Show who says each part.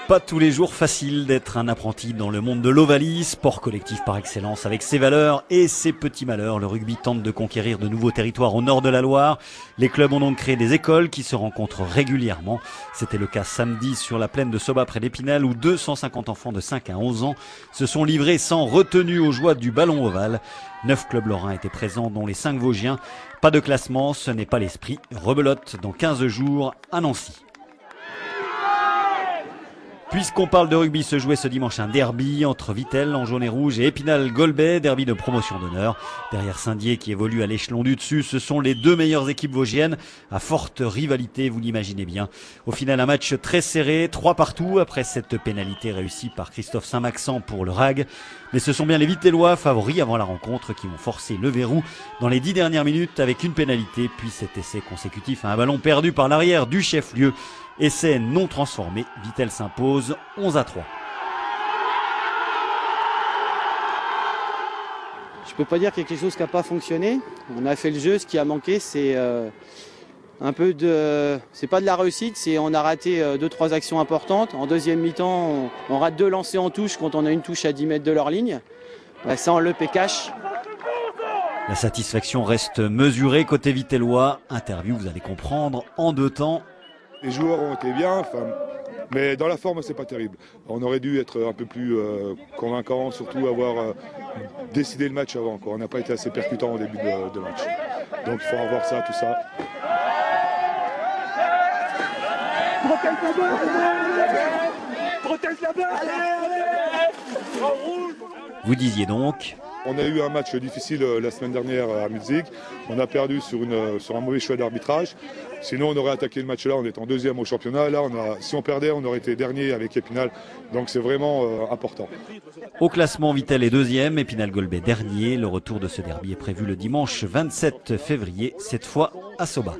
Speaker 1: Pas tous les jours facile d'être un apprenti dans le monde de l'Ovalie, sport collectif par excellence avec ses valeurs et ses petits malheurs. Le rugby tente de conquérir de nouveaux territoires au nord de la Loire. Les clubs ont donc créé des écoles qui se rencontrent régulièrement. C'était le cas samedi sur la plaine de Soba près d'Épinal où 250 enfants de 5 à 11 ans se sont livrés sans retenue aux joies du ballon ovale. 9 clubs lorrains étaient présents dont les 5 Vosgiens. Pas de classement, ce n'est pas l'esprit. Rebelote dans 15 jours à Nancy. Puisqu'on parle de rugby, se jouait ce dimanche un derby entre Vittel en jaune et rouge et Épinal-Golbet, derby de promotion d'honneur. Derrière Saint-Dié qui évolue à l'échelon du dessus, ce sont les deux meilleures équipes vosgiennes à forte rivalité, vous l'imaginez bien. Au final, un match très serré, 3 partout après cette pénalité réussie par Christophe Saint-Maxent pour le RAG. Mais ce sont bien les Vittellois favoris avant la rencontre qui vont forcer le verrou dans les 10 dernières minutes avec une pénalité, puis cet essai consécutif à un ballon perdu par l'arrière du chef-lieu. Essai non transformé, Vittel s'impose 11 à 3.
Speaker 2: Je peux pas dire qu'il y a quelque chose qui n'a pas fonctionné. On a fait le jeu, ce qui a manqué c'est un peu de... C'est pas de la réussite, c'est on a raté 2-3 actions importantes. En deuxième mi-temps, on rate 2 lancers en touche quand on a une touche à 10 mètres de leur ligne. Ça on le paie cash.
Speaker 1: La satisfaction reste mesurée côté Vittellois. Interview, vous allez comprendre, en 2 temps.
Speaker 3: Les joueurs ont été bien, mais dans la forme, c'est pas terrible. On aurait dû être un peu plus convaincant, surtout avoir décidé le match avant. On n'a pas été assez percutant au début de match. Donc il faut revoir ça, tout ça.
Speaker 4: Protège la balle.
Speaker 1: Vous disiez donc.
Speaker 3: On a eu un match difficile la semaine dernière à Mulzig. On a perdu sur un mauvais choix d'arbitrage. Sinon, on aurait attaqué le match là, on est en 2e au championnat. Là, si on perdait, on aurait été dernier avec Épinal. Donc c'est vraiment important.
Speaker 1: Au classement, Vittel est 2e, Épinal-Golbet dernier. Le retour de ce derby est prévu le dimanche 27 février, cette fois à Soba.